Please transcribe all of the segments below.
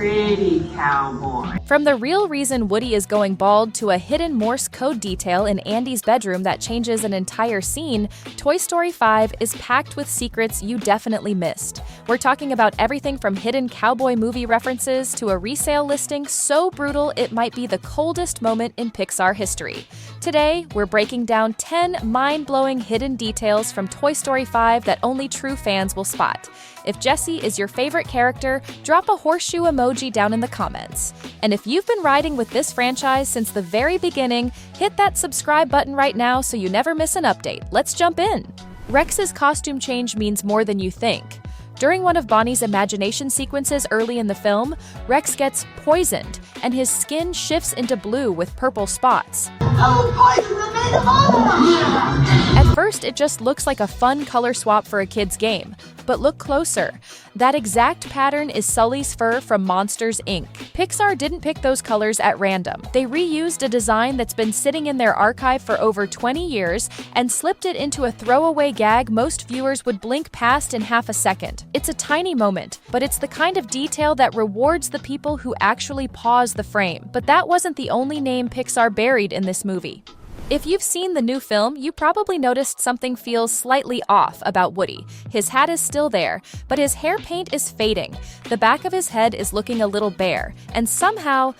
pretty cowboy. From the real reason Woody is going bald to a hidden Morse code detail in Andy's bedroom that changes an entire scene, Toy Story 5 is packed with secrets you definitely missed. We're talking about everything from hidden cowboy movie references to a resale listing so brutal it might be the coldest moment in Pixar history. Today, we're breaking down 10 mind-blowing hidden details from Toy Story 5 that only true fans will spot. If Jessie is your favorite character, drop a horseshoe emoji down in the comments. And if you've been riding with this franchise since the very beginning, hit that subscribe button right now so you never miss an update. Let's jump in. Rex's costume change means more than you think. During one of Bonnie's imagination sequences early in the film, Rex gets poisoned, and his skin shifts into blue with purple spots. At first, it just looks like a fun color swap for a kid's game. But look closer. That exact pattern is Sully's fur from Monsters, Inc. Pixar didn't pick those colors at random. They reused a design that's been sitting in their archive for over 20 years and slipped it into a throwaway gag most viewers would blink past in half a second. It's a tiny moment, but it's the kind of detail that rewards the people who actually pause the frame. But that wasn't the only name Pixar buried in this movie. If you've seen the new film, you probably noticed something feels slightly off about Woody. His hat is still there, but his hair paint is fading. The back of his head is looking a little bare, and somehow,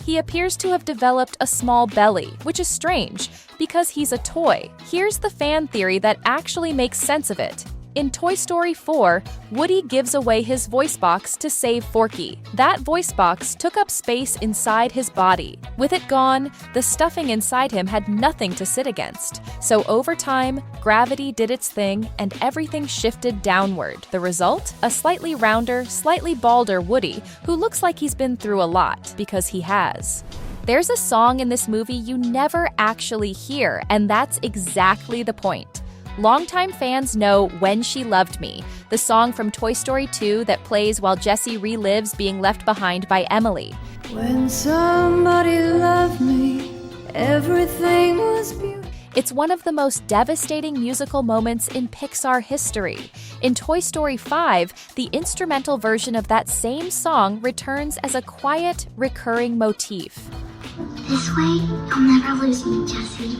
he appears to have developed a small belly, which is strange, because he's a toy. Here's the fan theory that actually makes sense of it. In Toy Story 4, Woody gives away his voice box to save Forky. That voice box took up space inside his body. With it gone, the stuffing inside him had nothing to sit against. So over time, gravity did its thing and everything shifted downward. The result? A slightly rounder, slightly balder Woody, who looks like he's been through a lot, because he has. There's a song in this movie you never actually hear, and that's exactly the point. Longtime fans know When She Loved Me, the song from Toy Story 2 that plays while Jessie relives being left behind by Emily. When somebody loved me, everything was beautiful. It's one of the most devastating musical moments in Pixar history. In Toy Story 5, the instrumental version of that same song returns as a quiet, recurring motif. This way, you'll never lose me, Jessie.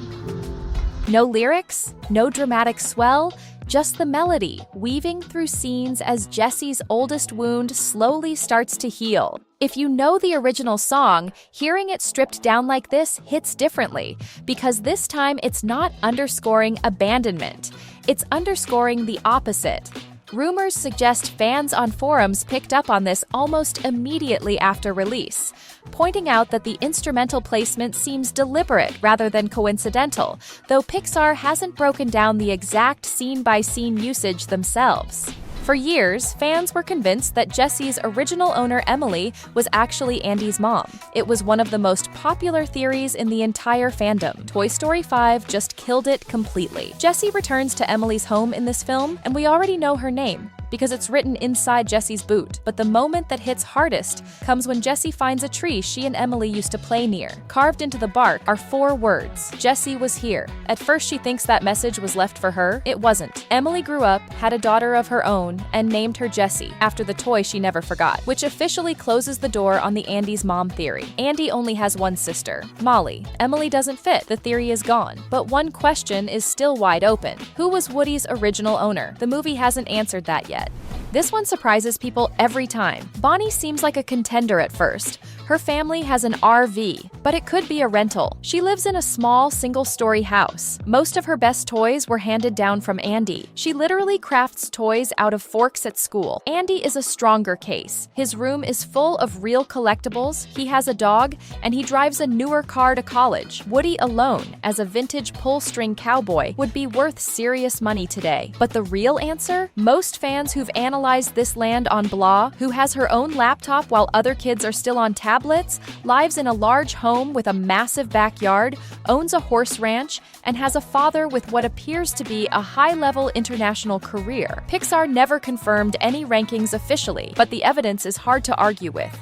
No lyrics, no dramatic swell, just the melody, weaving through scenes as Jessie's oldest wound slowly starts to heal. If you know the original song, hearing it stripped down like this hits differently, because this time it's not underscoring abandonment, it's underscoring the opposite. Rumors suggest fans on forums picked up on this almost immediately after release, pointing out that the instrumental placement seems deliberate rather than coincidental, though Pixar hasn't broken down the exact scene-by-scene usage themselves. For years, fans were convinced that Jessie's original owner Emily was actually Andy's mom. It was one of the most popular theories in the entire fandom. Toy Story 5 just killed it completely. Jessie returns to Emily's home in this film, and we already know her name, because it's written inside Jessie's boot. But the moment that hits hardest comes when Jessie finds a tree she and Emily used to play near. Carved into the bark are 4 words: Jessie was here. At first she thinks that message was left for her. It wasn't. Emily grew up, had a daughter of her own, and named her Jessie, after the toy she never forgot, which officially closes the door on the Andy's mom theory. Andy only has one sister, Molly. Emily doesn't fit, the theory is gone. But one question is still wide open. Who was Woody's original owner? The movie hasn't answered that yet. This one surprises people every time. Bonnie seems like a contender at first. Her family has an RV, but it could be a rental. She lives in a small, single-story house. Most of her best toys were handed down from Andy. She literally crafts toys out of forks at school. Andy is a stronger case. His room is full of real collectibles, he has a dog, and he drives a newer car to college. Woody alone, as a vintage pull-string cowboy, would be worth serious money today. But the real answer? Most fans who've analyzed this land on Blah, who has her own laptop while other kids are still on tablets, lives in a large home with a massive backyard, owns a horse ranch, and has a father with what appears to be a high-level international career. Pixar never confirmed any rankings officially, but the evidence is hard to argue with.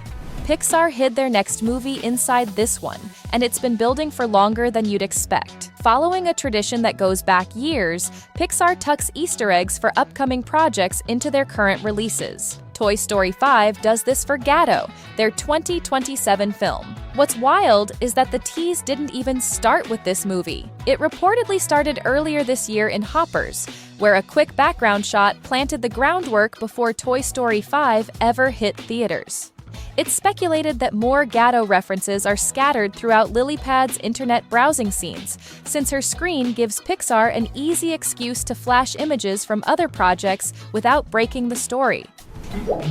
Pixar hid their next movie inside this one, and it's been building for longer than you'd expect. Following a tradition that goes back years, Pixar tucks Easter eggs for upcoming projects into their current releases. Toy Story 5 does this for Gatto, their 2027 film. What's wild is that the tease didn't even start with this movie. It reportedly started earlier this year in Hoppers, where a quick background shot planted the groundwork before Toy Story 5 ever hit theaters. It's speculated that more Gatto references are scattered throughout Lilypad's internet browsing scenes, since her screen gives Pixar an easy excuse to flash images from other projects without breaking the story.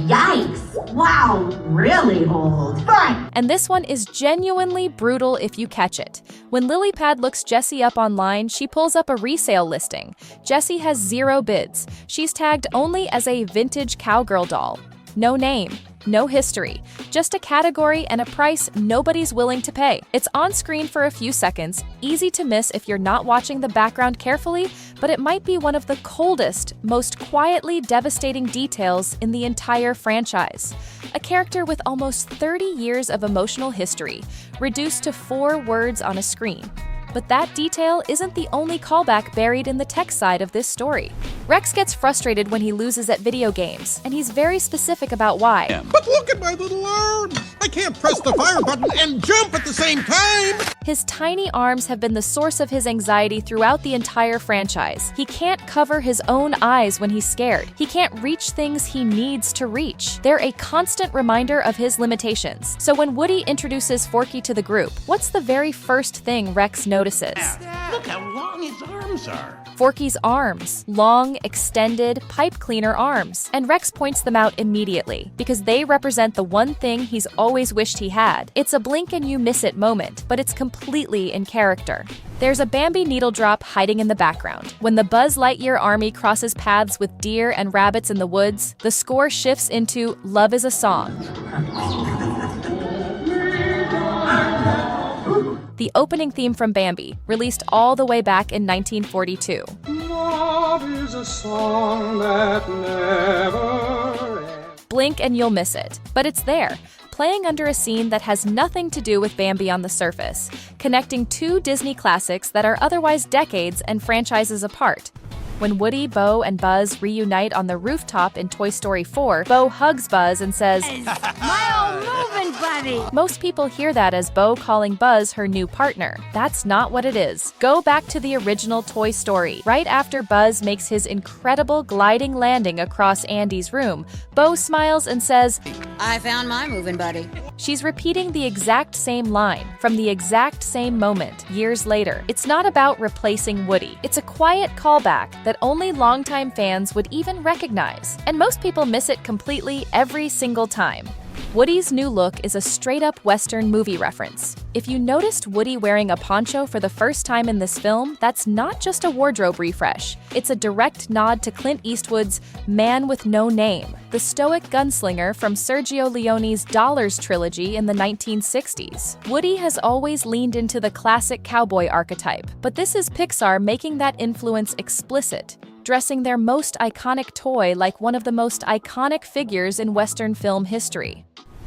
Yikes! Wow, really old. Fun! And this one is genuinely brutal if you catch it. When Lilypad looks Jessie up online, she pulls up a resale listing. Jessie has 0 bids. She's tagged only as a vintage cowgirl doll. No name, no history, just a category and a price nobody's willing to pay. It's on screen for a few seconds, easy to miss if you're not watching the background carefully, but it might be one of the coldest, most quietly devastating details in the entire franchise. A character with almost 30 years of emotional history, reduced to 4 words on a screen. But that detail isn't the only callback buried in the tech side of this story. Rex gets frustrated when he loses at video games, and he's very specific about why. But look at my little arms! I can't press the fire button and jump at the same time! His tiny arms have been the source of his anxiety throughout the entire franchise. He can't cover his own eyes when he's scared. He can't reach things he needs to reach. They're a constant reminder of his limitations. So when Woody introduces Forky to the group, what's the very first thing Rex notices? Look how long his arms are! Forky's arms. Long, extended, pipe cleaner arms. And Rex points them out immediately, because they represent the one thing he's always wished he had. It's a blink and you miss it moment, but it's completely in character. There's a Bambi needle drop hiding in the background. When the Buzz Lightyear army crosses paths with deer and rabbits in the woods, the score shifts into Love is a Song. The opening theme from Bambi, released all the way back in 1942. Love is a song that never ends. Blink and you'll miss it, but it's there, playing under a scene that has nothing to do with Bambi on the surface, connecting 2 Disney classics that are otherwise decades and franchises apart. When Woody, Bo, and Buzz reunite on the rooftop in Toy Story 4, Bo hugs Buzz and says, My old moving buddy! Most people hear that as Bo calling Buzz her new partner. That's not what it is. Go back to the original Toy Story. Right after Buzz makes his incredible gliding landing across Andy's room, Bo smiles and says, I found my moving buddy. She's repeating the exact same line from the exact same moment years later. It's not about replacing Woody. It's a quiet callback that only longtime fans would even recognize, and most people miss it completely every single time. Woody's new look is a straight-up Western movie reference. If you noticed Woody wearing a poncho for the first time in this film, that's not just a wardrobe refresh. It's a direct nod to Clint Eastwood's Man with No Name, the stoic gunslinger from Sergio Leone's Dollars trilogy in the 1960s. Woody has always leaned into the classic cowboy archetype, but this is Pixar making that influence explicit, dressing their most iconic toy like one of the most iconic figures in Western film history.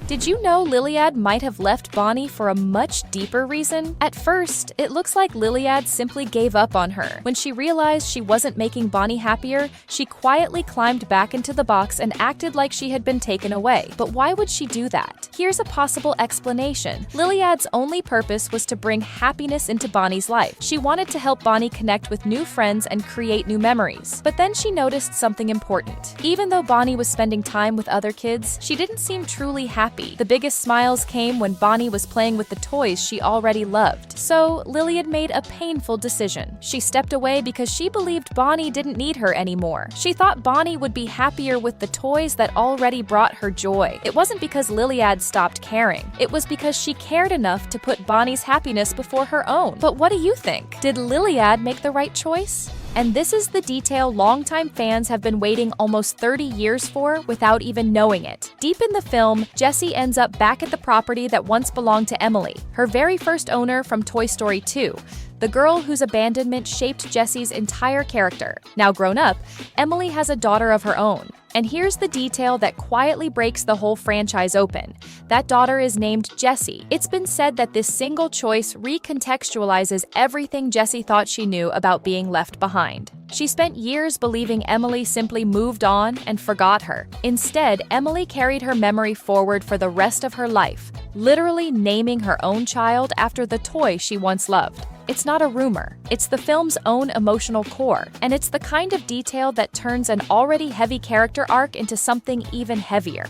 Did you know Liliad might have left Bonnie for a much deeper reason? At first, it looks like Liliad simply gave up on her. When she realized she wasn't making Bonnie happier, she quietly climbed back into the box and acted like she had been taken away. But why would she do that? Here's a possible explanation. Liliad's only purpose was to bring happiness into Bonnie's life. She wanted to help Bonnie connect with new friends and create new memories. But then she noticed something important. Even though Bonnie was spending time with other kids, she didn't seem truly happy. The biggest smiles came when Bonnie was playing with the toys she already loved. So, Liliad made a painful decision. She stepped away because she believed Bonnie didn't need her anymore. She thought Bonnie would be happier with the toys that already brought her joy. It wasn't because Liliad stopped caring. It was because she cared enough to put Bonnie's happiness before her own. But what do you think? Did Liliad make the right choice? And this is the detail longtime fans have been waiting almost 30 years for without even knowing it. Deep in the film, Jessie ends up back at the property that once belonged to Emily, her very first owner from Toy Story 2. the girl whose abandonment shaped Jessie's entire character. Now grown up, Emily has a daughter of her own. And here's the detail that quietly breaks the whole franchise open. That daughter is named Jessie. It's been said that this single choice recontextualizes everything Jessie thought she knew about being left behind. She spent years believing Emily simply moved on and forgot her. Instead, Emily carried her memory forward for the rest of her life, literally naming her own child after the toy she once loved. It's not a rumor. It's the film's own emotional core, and it's the kind of detail that turns an already heavy character arc into something even heavier.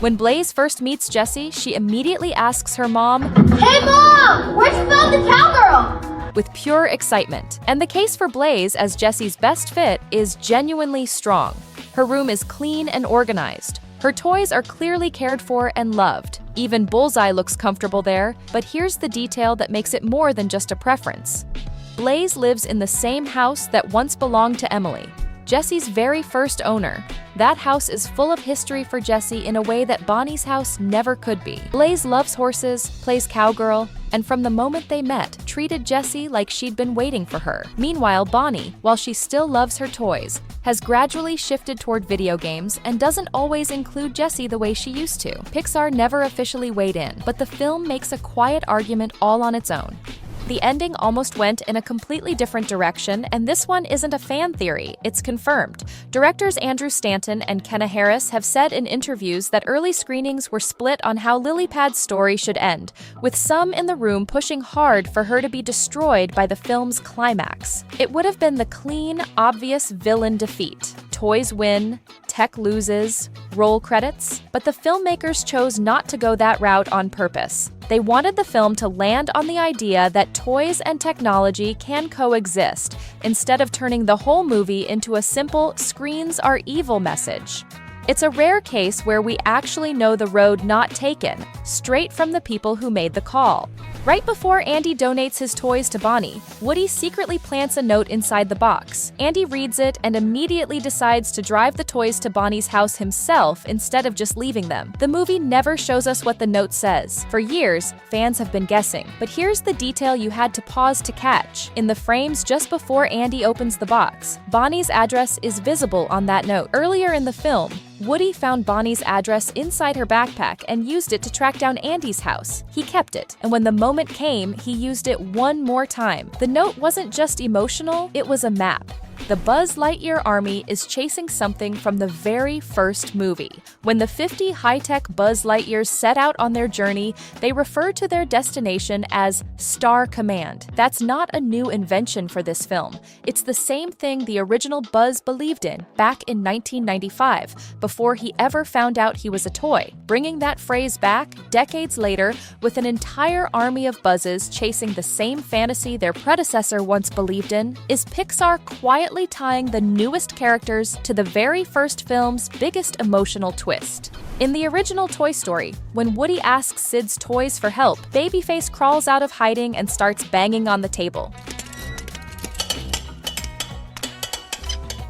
When Blaze first meets Jessie, she immediately asks her mom, Hey Mom! Where's Phil the cowgirl? with pure excitement. And the case for Blaze as Jessie's best fit is genuinely strong. Her room is clean and organized. Her toys are clearly cared for and loved. Even Bullseye looks comfortable there, but here's the detail that makes it more than just a preference. Blaze lives in the same house that once belonged to Emily, Jessie's very first owner. That house is full of history for Jessie in a way that Bonnie's house never could be. Blaze loves horses, plays cowgirl, and from the moment they met, treated Jessie like she'd been waiting for her. Meanwhile, Bonnie, while she still loves her toys, has gradually shifted toward video games and doesn't always include Jessie the way she used to. Pixar never officially weighed in, but the film makes a quiet argument all on its own. The ending almost went in a completely different direction, and this one isn't a fan theory, it's confirmed. Directors Andrew Stanton and Kenna Harris have said in interviews that early screenings were split on how Lilypad's story should end, with some in the room pushing hard for her to be destroyed by the film's climax. It would have been the clean, obvious villain defeat. Toys win, tech loses, roll credits, but the filmmakers chose not to go that route on purpose. They wanted the film to land on the idea that toys and technology can coexist, instead of turning the whole movie into a simple "screens are evil" message. It's a rare case where we actually know the road not taken, straight from the people who made the call. Right before Andy donates his toys to Bonnie, Woody secretly plants a note inside the box. Andy reads it and immediately decides to drive the toys to Bonnie's house himself instead of just leaving them. The movie never shows us what the note says. For years, fans have been guessing, but here's the detail you had to pause to catch. In the frames just before Andy opens the box, Bonnie's address is visible on that note. Earlier in the film, Woody found Bonnie's address inside her backpack and used it to track down Andy's house. He kept it, and when the moment came, he used it one more time. The note wasn't just emotional, it was a map. The Buzz Lightyear army is chasing something from the very first movie. When the 50 high-tech Buzz Lightyears set out on their journey, they refer to their destination as Star Command. That's not a new invention for this film. It's the same thing the original Buzz believed in back in 1995, before he ever found out he was a toy. Bringing that phrase back decades later with an entire army of Buzzes chasing the same fantasy their predecessor once believed in is Pixar quietly tying the newest characters to the very first film's biggest emotional twist. In the original Toy Story, when Woody asks Sid's toys for help, Babyface crawls out of hiding and starts banging on the table.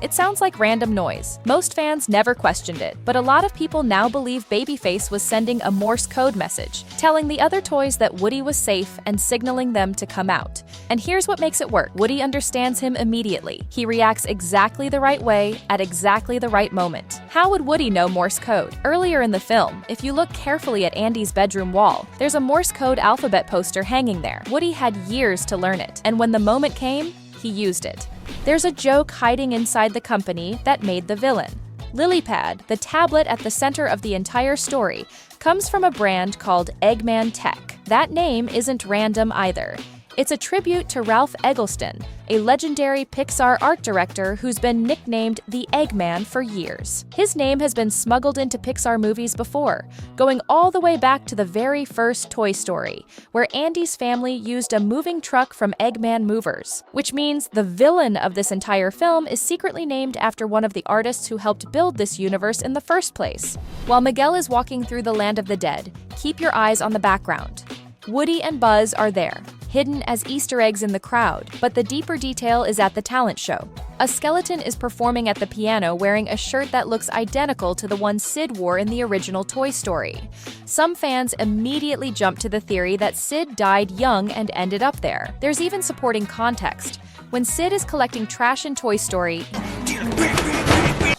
It sounds like random noise. Most fans never questioned it, but a lot of people now believe Babyface was sending a Morse code message, telling the other toys that Woody was safe and signaling them to come out. And here's what makes it work. Woody understands him immediately. He reacts exactly the right way at exactly the right moment. How would Woody know Morse code? Earlier in the film, if you look carefully at Andy's bedroom wall, there's a Morse code alphabet poster hanging there. Woody had years to learn it, and when the moment came, he used it. There's a joke hiding inside the company that made the villain. Lilypad, the tablet at the center of the entire story, comes from a brand called Eggman Tech. That name isn't random either. It's a tribute to Ralph Eggleston, a legendary Pixar art director who's been nicknamed the Eggman for years. His name has been smuggled into Pixar movies before, going all the way back to the very first Toy Story, where Andy's family used a moving truck from Eggman Movers, which means the villain of this entire film is secretly named after one of the artists who helped build this universe in the first place. While Miguel is walking through the land of the dead, keep your eyes on the background. Woody and Buzz are there, hidden as Easter eggs in the crowd, but the deeper detail is at the talent show. A skeleton is performing at the piano wearing a shirt that looks identical to the one Sid wore in the original Toy Story. Some fans immediately jump to the theory that Sid died young and ended up there. There's even supporting context. When Sid is collecting trash in Toy Story,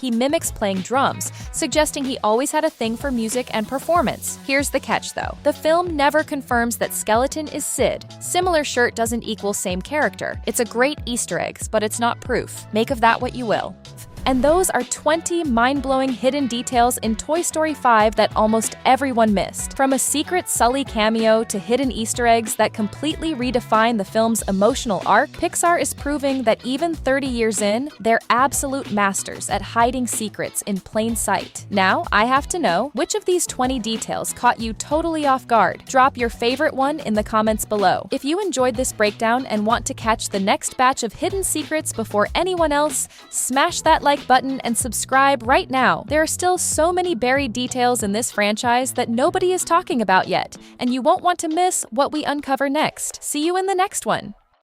he mimics playing drums, suggesting he always had a thing for music and performance. Here's the catch, though. The film never confirms that skeleton is Sid. Similar shirt doesn't equal same character. It's a great Easter egg, but it's not proof. Make of that what you will. And those are 20 mind-blowing hidden details in Toy Story 5 that almost everyone missed. From a secret Sully cameo to hidden Easter eggs that completely redefine the film's emotional arc, Pixar is proving that even 30 years in, they're absolute masters at hiding secrets in plain sight. Now, I have to know, which of these 20 details caught you totally off guard? Drop your favorite one in the comments below. If you enjoyed this breakdown and want to catch the next batch of hidden secrets before anyone else, smash that like button and subscribe right now. There are still so many buried details in this franchise that nobody is talking about yet, and you won't want to miss what we uncover next. See you in the next one.